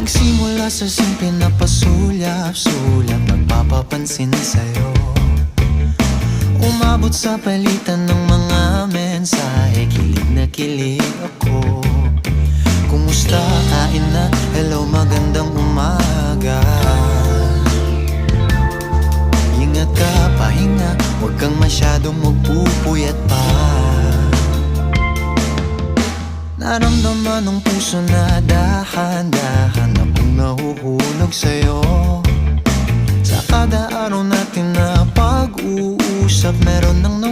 Nagsimula sa simple na pasulyap-sulyap, nagpapapansin sa'yo. Umabot sa palitan ng mga mensahe, kilig na kilig ako. Kumusta, kain na, hello, magandang umaga. Ingat ka, pahinga, huwag kang masyadong magpupuyat pa. Naramdaman ng puso na dahan-dahan akong nahuhulog sa'yo. Sa kada araw natin na pag-uusap, meron ng